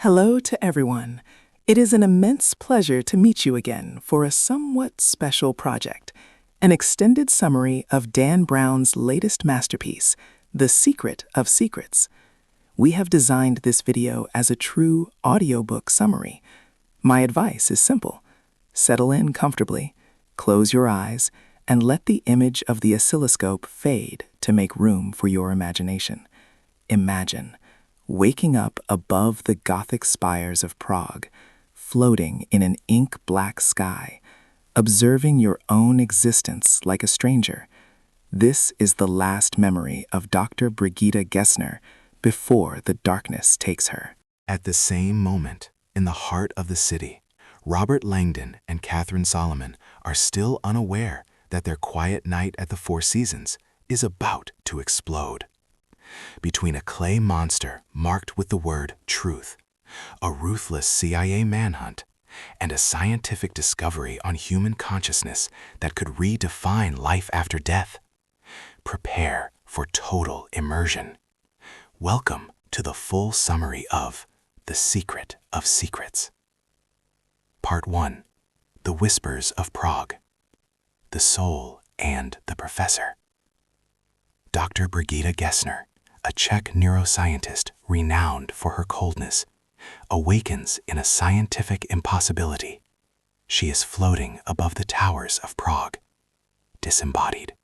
Hello to everyone. It is an immense pleasure to meet you again for a somewhat special project, an extended summary of Dan Brown's latest masterpiece, The Secret of Secrets. We have designed this video as a true audiobook summary. My advice is simple. Settle in comfortably, close your eyes, and let the image of the oscilloscope fade to make room for your imagination. Imagine waking up above the Gothic spires of Prague, floating in an ink-black sky, observing your own existence like a stranger. This is the last memory of Dr. Brigitte Gessner before the darkness takes her. At the same moment, in the heart of the city, Robert Langdon and Catherine Solomon are still unaware that their quiet night at the Four Seasons is about to explode. Between a clay monster marked with the word truth, a ruthless CIA manhunt, and a scientific discovery on human consciousness that could redefine life after death, prepare for total immersion. Welcome to the full summary of The Secret of Secrets. Part 1. The Whispers of Prague. The Soul and the Professor. Dr. Brigitte Gessner, a Czech neuroscientist renowned for her coldness, awakens in a scientific impossibility. She is floating above the towers of Prague, disembodied.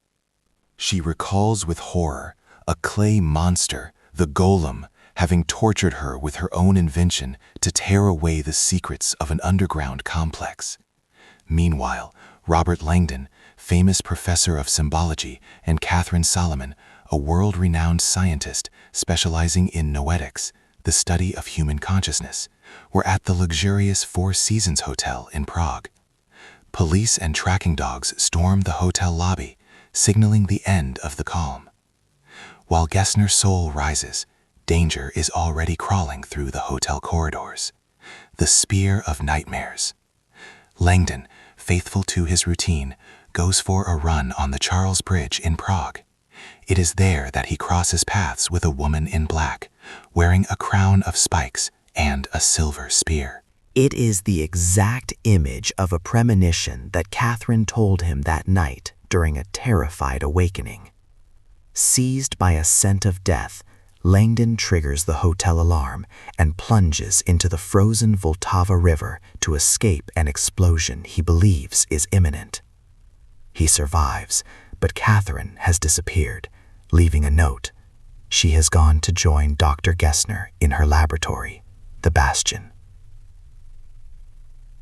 She recalls with horror a clay monster, the golem, having tortured her with her own invention to tear away the secrets of an underground complex. Meanwhile, Robert Langdon, famous professor of symbology, and Catherine Solomon, a world-renowned scientist specializing in noetics, the study of human consciousness, were at the luxurious Four Seasons Hotel in Prague. Police and tracking dogs stormed the hotel lobby, signaling the end of the calm. While Gessner's soul rises, danger is already crawling through the hotel corridors. The Spear of Nightmares. Langdon, faithful to his routine, goes for a run on the Charles Bridge in Prague. It is there that he crosses paths with a woman in black, wearing a crown of spikes and a silver spear. It is the exact image of a premonition that Catherine told him that night during a terrified awakening. Seized by a scent of death, Langdon triggers the hotel alarm and plunges into the frozen Vltava River to escape an explosion he believes is imminent. He survives, but Catherine has disappeared, leaving a note. She has gone to join Dr. Gessner in her laboratory, the Bastion.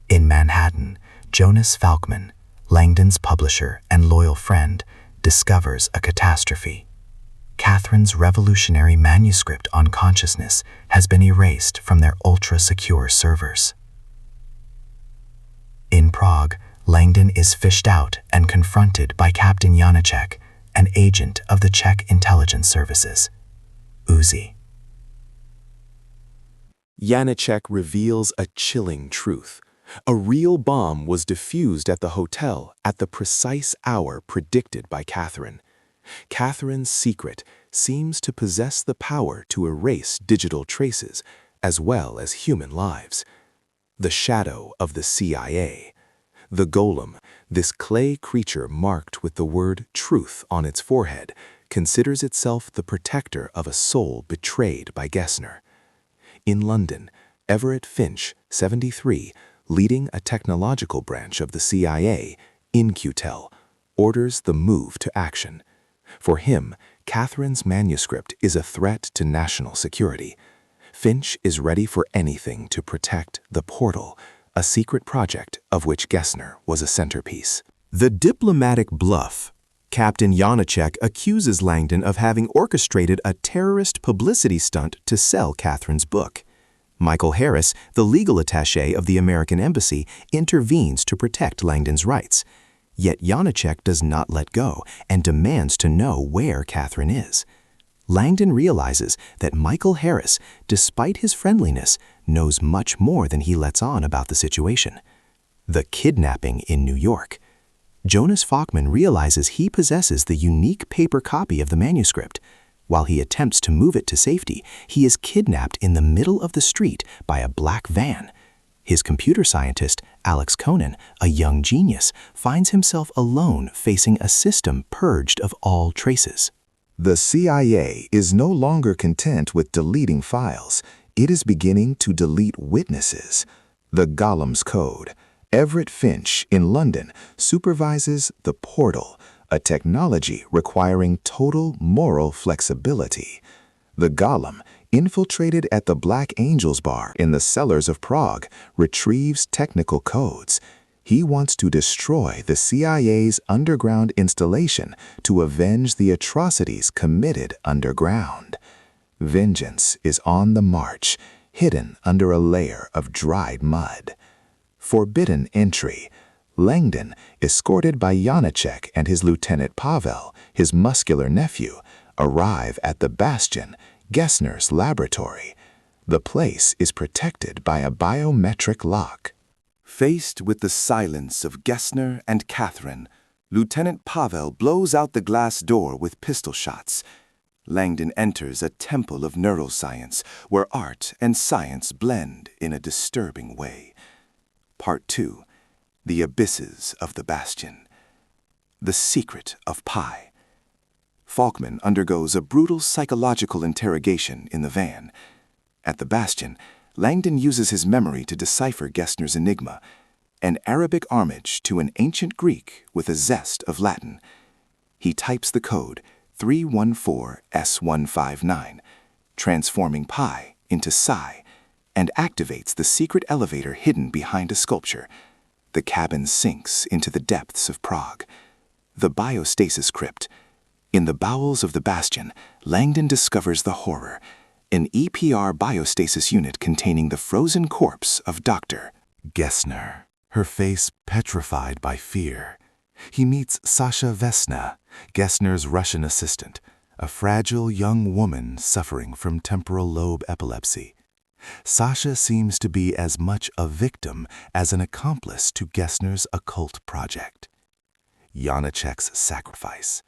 In Manhattan, Jonas Falkman, Langdon's publisher and loyal friend, discovers a catastrophe. Catherine's revolutionary manuscript on consciousness has been erased from their ultra-secure servers. In Prague, Langdon is fished out and confronted by Captain Janacek, an agent of the Czech intelligence services, Uzi. Janacek reveals a chilling truth. A real bomb was defused at the hotel at the precise hour predicted by Catherine. Catherine's secret seems to possess the power to erase digital traces as well as human lives. The shadow of the CIA. The golem, this clay creature marked with the word truth on its forehead, considers itself the protector of a soul betrayed by Gessner. In London, Everett Finch, 73, leading a technological branch of the CIA, In-Q-Tel, orders the move to action. For him, Catherine's manuscript is a threat to national security. Finch is ready for anything to protect the portal, a secret project of which Gessner was a centerpiece. The diplomatic bluff. Captain Janacek accuses Langdon of having orchestrated a terrorist publicity stunt to sell Catherine's book. Michael Harris, the legal attaché of the American embassy, intervenes to protect Langdon's rights. Yet Janacek does not let go and demands to know where Catherine is. Langdon realizes that Michael Harris, despite his friendliness, knows much more than he lets on about the situation. The kidnapping in New York. Jonas Falkman realizes he possesses the unique paper copy of the manuscript. While he attempts to move it to safety, he is kidnapped in the middle of the street by a black van. His computer scientist, Alex Conan, a young genius, finds himself alone facing a system purged of all traces. The CIA is no longer content with deleting files. It is beginning to delete witnesses. The Golem's Code. Everett Finch in London supervises the Portal, a technology requiring total moral flexibility. The Golem, infiltrated at the Black Angels bar in the cellars of Prague, retrieves technical codes. He wants to destroy the CIA's underground installation to avenge the atrocities committed underground. Vengeance is on the march, hidden under a layer of dried mud. Forbidden entry. Langdon, escorted by Janacek and his lieutenant Pavel, his muscular nephew, arrive at the Bastion, Gessner's laboratory. The place is protected by a biometric lock. Faced with the silence of Gessner and Catherine, Lieutenant Pavel blows out the glass door with pistol shots. Langdon enters a temple of neuroscience where art and science blend in a disturbing way. Part 2. The Abysses of the Bastion. The Secret of Pi. Faulkman undergoes a brutal psychological interrogation in the van. At the Bastion, Langdon uses his memory to decipher Gessner's enigma, an Arabic homage to an ancient Greek with a zest of Latin. He types the code 314S159, transforming pi into psi, and activates the secret elevator hidden behind a sculpture. The cabin sinks into the depths of Prague. The biostasis crypt. In the bowels of the Bastion, Langdon discovers the horror, an EPR biostasis unit containing the frozen corpse of Dr. Gessner, her face petrified by fear. He meets Sasha Vesna, Gessner's Russian assistant, a fragile young woman suffering from temporal lobe epilepsy. Sasha seems to be as much a victim as an accomplice to Gessner's occult project. Janacek's sacrifice.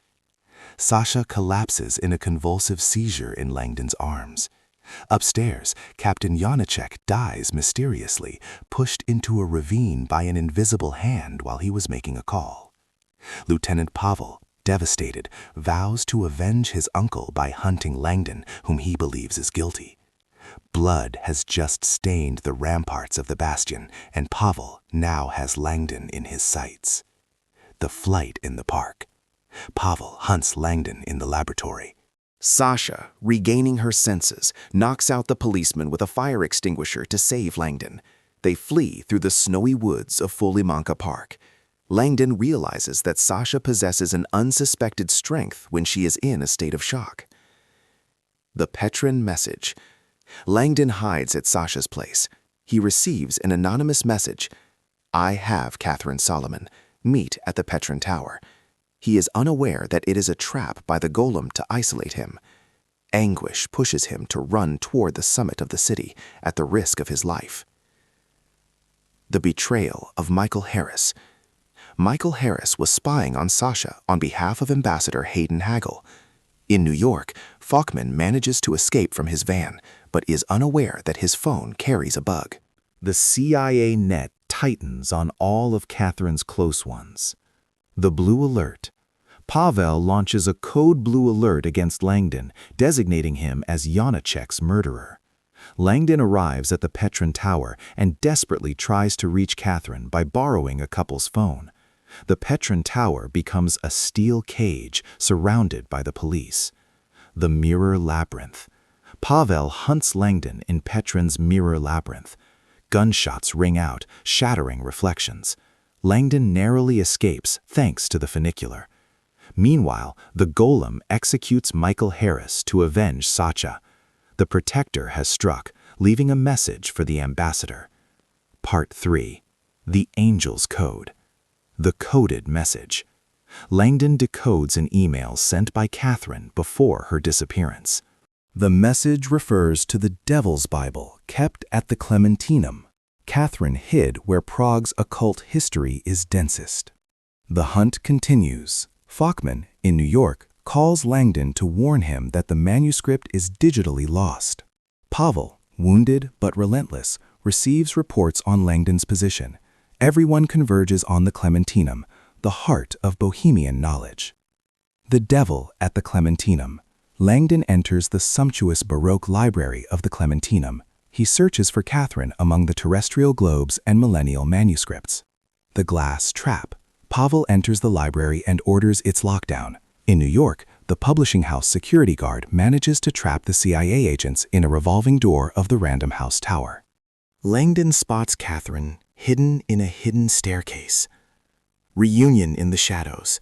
Sasha collapses in a convulsive seizure in Langdon's arms. Upstairs, Captain Janacek dies mysteriously, pushed into a ravine by an invisible hand while he was making a call. Lieutenant Pavel, devastated, vows to avenge his uncle by hunting Langdon, whom he believes is guilty. Blood has just stained the ramparts of the Bastion, and Pavel now has Langdon in his sights. The flight in the park. Pavel hunts Langdon in the laboratory. Sasha, regaining her senses, knocks out the policeman with a fire extinguisher to save Langdon. They flee through the snowy woods of Fulimanka Park. Langdon realizes that Sasha possesses an unsuspected strength when she is in a state of shock. The Petrin message. Langdon hides at Sasha's place. He receives an anonymous message. I have Catherine Solomon. Meet at the Petrin Tower. He is unaware that it is a trap by the golem to isolate him. Anguish pushes him to run toward the summit of the city at the risk of his life. The betrayal of Michael Harris. Michael Harris was spying on Sasha on behalf of Ambassador Hayden Hagel. In New York, Faulkman manages to escape from his van, but is unaware that his phone carries a bug. The CIA net tightens on all of Catherine's close ones. The Blue Alert. Pavel launches a code blue alert against Langdon, designating him as Janacek's murderer. Langdon arrives at the Petrin Tower and desperately tries to reach Catherine by borrowing a couple's phone. The Petrin Tower becomes a steel cage surrounded by the police. The Mirror Labyrinth. Pavel hunts Langdon in Petrin's Mirror Labyrinth. Gunshots ring out, shattering reflections. Langdon narrowly escapes thanks to the funicular. Meanwhile, the golem executes Michael Harris to avenge Sasha. The Protector has struck, leaving a message for the ambassador. Part 3. The Angel's Code. The coded message. Langdon decodes an email sent by Catherine before her disappearance. The message refers to the Devil's Bible kept at the Clementinum. Catherine hid where Prague's occult history is densest. The hunt continues. Faulkman, in New York, calls Langdon to warn him that the manuscript is digitally lost. Pavel, wounded but relentless, receives reports on Langdon's position. Everyone converges on the Clementinum, the heart of Bohemian knowledge. The Devil at the Clementinum. Langdon enters the sumptuous Baroque library of the Clementinum. He searches for Catherine among the terrestrial globes and millennial manuscripts. The Glass Trap. Pavel enters the library and orders its lockdown. In New York, the publishing house security guard manages to trap the CIA agents in a revolving door of the Random House Tower. Langdon spots Catherine hidden in a hidden staircase. Reunion in the shadows.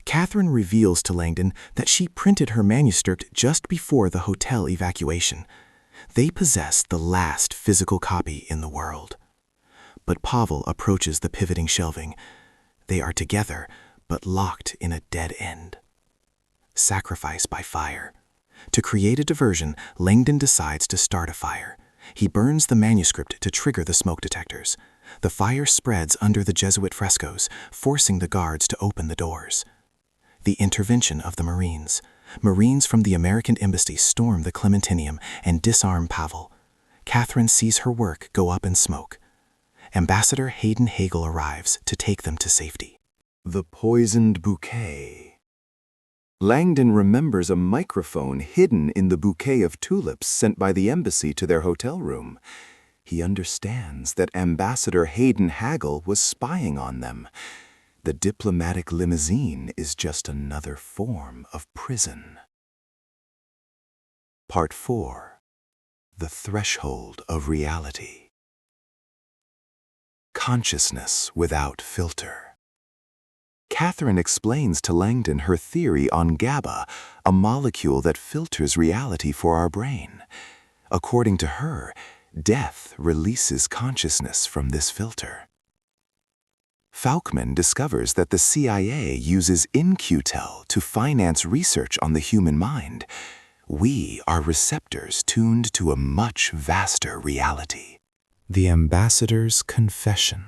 Catherine reveals to Langdon that she printed her manuscript just before the hotel evacuation. They possess the last physical copy in the world. But Pavel approaches the pivoting shelving. They are together, but locked in a dead end. Sacrifice by fire. To create a diversion, Langdon decides to start a fire. He burns the manuscript to trigger the smoke detectors. The fire spreads under the Jesuit frescoes, forcing the guards to open the doors. The intervention of the Marines. Marines from the American embassy storm the Clementinum and disarm Pavel. Catherine sees her work go up in smoke. Ambassador Hayden Hagel arrives to take them to safety. The poisoned bouquet. Langdon remembers a microphone hidden in the bouquet of tulips sent by the embassy to their hotel room. He understands that Ambassador Hayden Hagel was spying on them. The diplomatic limousine is just another form of prison. Part 4. The Threshold of Reality. Consciousness without filter. Catherine explains to Langdon her theory on GABA, a molecule that filters reality for our brain. According to her, death releases consciousness from this filter. Falkman discovers that the CIA uses In-Q-Tel to finance research on the human mind. We are receptors tuned to a much vaster reality. The Ambassador's Confession.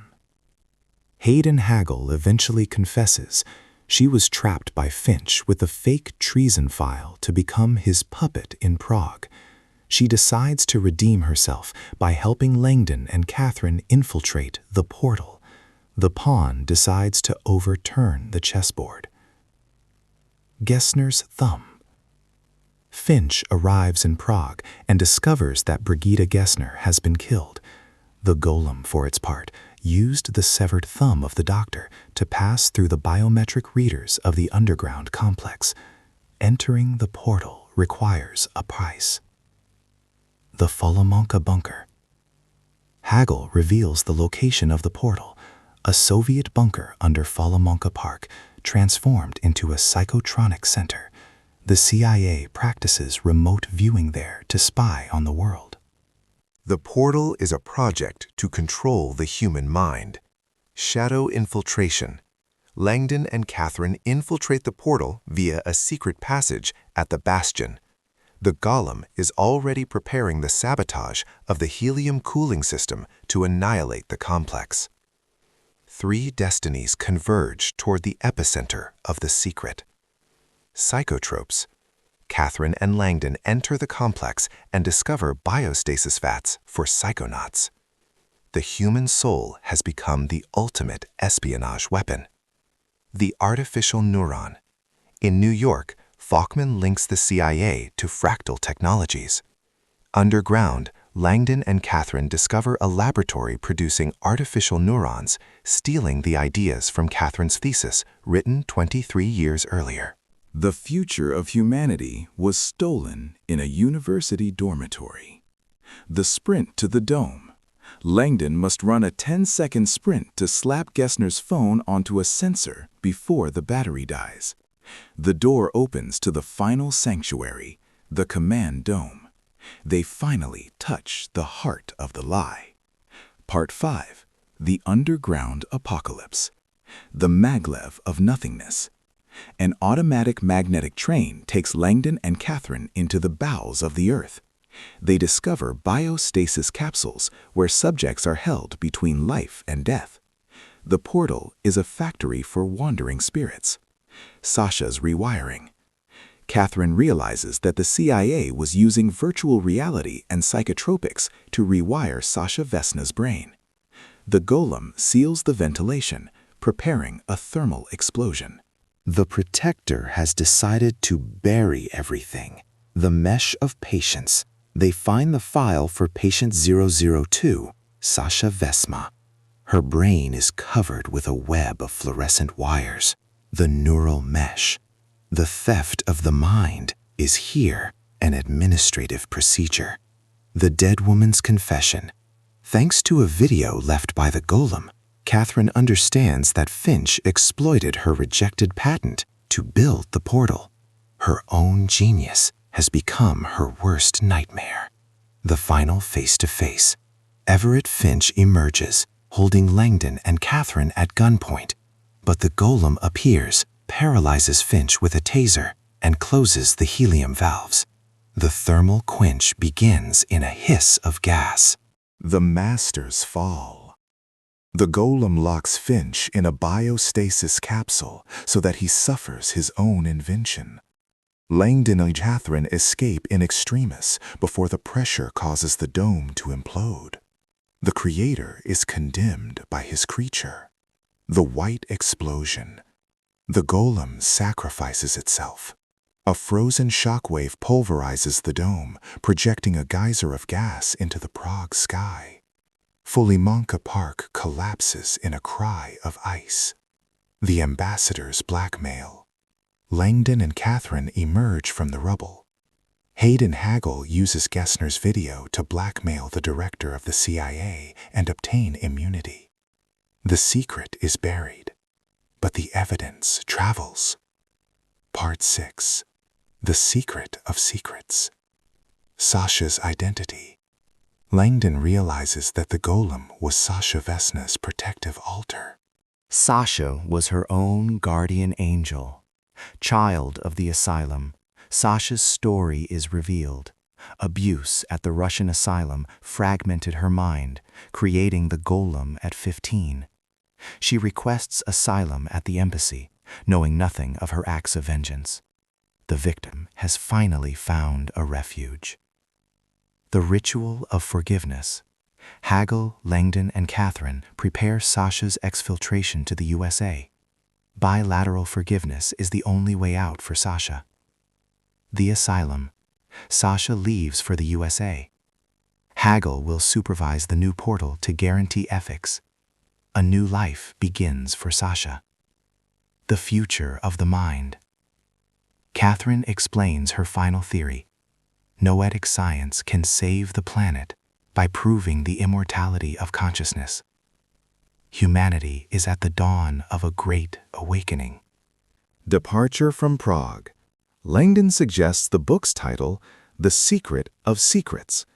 Hayden Hagel eventually confesses she was trapped by Finch with a fake treason file to become his puppet in Prague. She decides to redeem herself by helping Langdon and Catherine infiltrate the portal. The pawn decides to overturn the chessboard. Gessner's Thumb. Finch arrives in Prague and discovers that Brigitte Gessner has been killed. The golem, for its part, used the severed thumb of the doctor to pass through the biometric readers of the underground complex. Entering the portal requires a price. The Folomonka bunker. Hagel reveals the location of the portal, a Soviet bunker under Folomonka Park, transformed into a psychotronic center. The CIA practices remote viewing there to spy on the world. The portal is a project to control the human mind. Shadow infiltration. Langdon and Catherine infiltrate the portal via a secret passage at the Bastion. The Golem is already preparing the sabotage of the helium cooling system to annihilate the complex. 3 destinies converge toward the epicenter of the secret. Psychotropes. Catherine and Langdon enter the complex and discover biostasis vats for psychonauts. The human soul has become the ultimate espionage weapon. The artificial neuron. In New York, Falkman links the CIA to fractal technologies. Underground, Langdon and Catherine discover a laboratory producing artificial neurons, stealing the ideas from Catherine's thesis written 23 years earlier. The future of humanity was stolen in a university dormitory. The sprint to the dome. Langdon must run a 10-second sprint to slap Gessner's phone onto a sensor before the battery dies. The door opens to the final sanctuary, the command dome. They finally touch the heart of the lie. Part 5. The Underground Apocalypse. The maglev of nothingness. An automatic magnetic train takes Langdon and Catherine into the bowels of the Earth. They discover biostasis capsules where subjects are held between life and death. The portal is a factory for wandering spirits. Sasha's rewiring. Catherine realizes that the CIA was using virtual reality and psychotropics to rewire Sasha Vesna's brain. The golem seals the ventilation, preparing a thermal explosion. The protector has decided to bury everything. The mesh of patience. They find the file for patient 002, Sasha Vesma. Her brain is covered with a web of fluorescent wires. The neural mesh. The theft of the mind is here, an administrative procedure. The dead woman's confession. Thanks to a video left by the golem, Catherine understands that Finch exploited her rejected patent to build the portal. Her own genius has become her worst nightmare. The final face-to-face. Everett Finch emerges, holding Langdon and Catherine at gunpoint, but the golem appears, paralyzes Finch with a taser, and closes the helium valves. The thermal quench begins in a hiss of gas. The masters fall. The golem locks Finch in a biostasis capsule so that he suffers his own invention. Langdon and Catherine escape in extremis before the pressure causes the dome to implode. The creator is condemned by his creature. The white explosion. The golem sacrifices itself. A frozen shockwave pulverizes the dome, projecting a geyser of gas into the Prague sky. Fulimanka Park collapses in a cry of ice. The ambassadors blackmail. Langdon and Catherine emerge from the rubble. Hayden Hagel uses Gessner's video to blackmail the director of the CIA and obtain immunity. The secret is buried, but the evidence travels. Part 6. The Secret of Secrets. Sasha's identity. Langdon realizes that the golem was Sasha Vesna's protective altar. Sasha was her own guardian angel. Child of the asylum, Sasha's story is revealed. Abuse at the Russian asylum fragmented her mind, creating the golem at 15. She requests asylum at the embassy, knowing nothing of her acts of vengeance. The victim has finally found a refuge. The ritual of forgiveness. Hagel, Langdon, and Catherine prepare Sasha's exfiltration to the USA. Bilateral forgiveness is the only way out for Sasha. The asylum. Sasha leaves for the USA. Hagel will supervise the new portal to guarantee ethics. A new life begins for Sasha. The future of the mind. Catherine explains her final theory. Noetic science can save the planet by proving the immortality of consciousness. Humanity is at the dawn of a great awakening. Departure from Prague. Langdon suggests the book's title, The Secret of Secrets.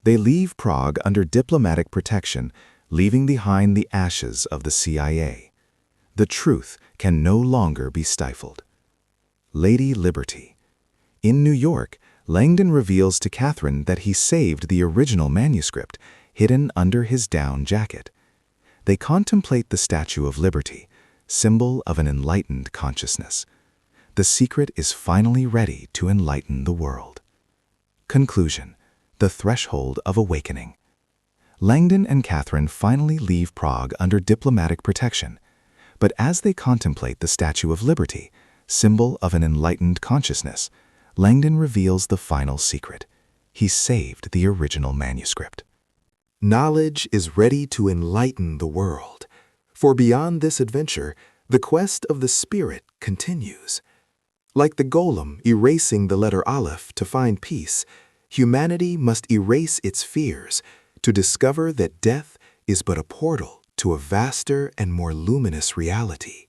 They leave Prague under diplomatic protection, leaving behind the ashes of the CIA. The truth can no longer be stifled. Lady Liberty. In New York, Langdon reveals to Catherine that he saved the original manuscript, hidden under his down jacket. They contemplate the Statue of Liberty, symbol of an enlightened consciousness. The secret is finally ready to enlighten the world. Conclusion. The threshold of awakening. Langdon and Catherine finally leave Prague under diplomatic protection, but as they contemplate the Statue of Liberty, symbol of an enlightened consciousness, Langdon reveals the final secret. He saved the original manuscript. Knowledge is ready to enlighten the world, for beyond this adventure, the quest of the spirit continues. Like the golem erasing the letter Aleph to find peace, humanity must erase its fears to discover that death is but a portal to a vaster and more luminous reality.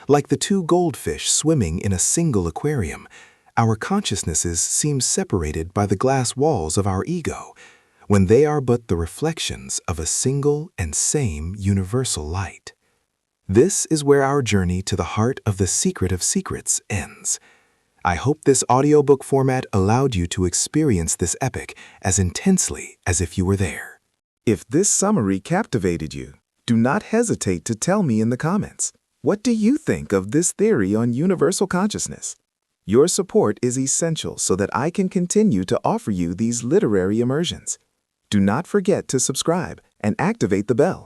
Like the two goldfish swimming in a single aquarium, our consciousnesses seem separated by the glass walls of our ego, when they are but the reflections of a single and same universal light. This is where our journey to the heart of the secret of secrets ends. I hope this audiobook format allowed you to experience this epic as intensely as if you were there. If this summary captivated you, do not hesitate to tell me in the comments. What do you think of this theory on universal consciousness? Your support is essential so that I can continue to offer you these literary immersions. Do not forget to subscribe and activate the bell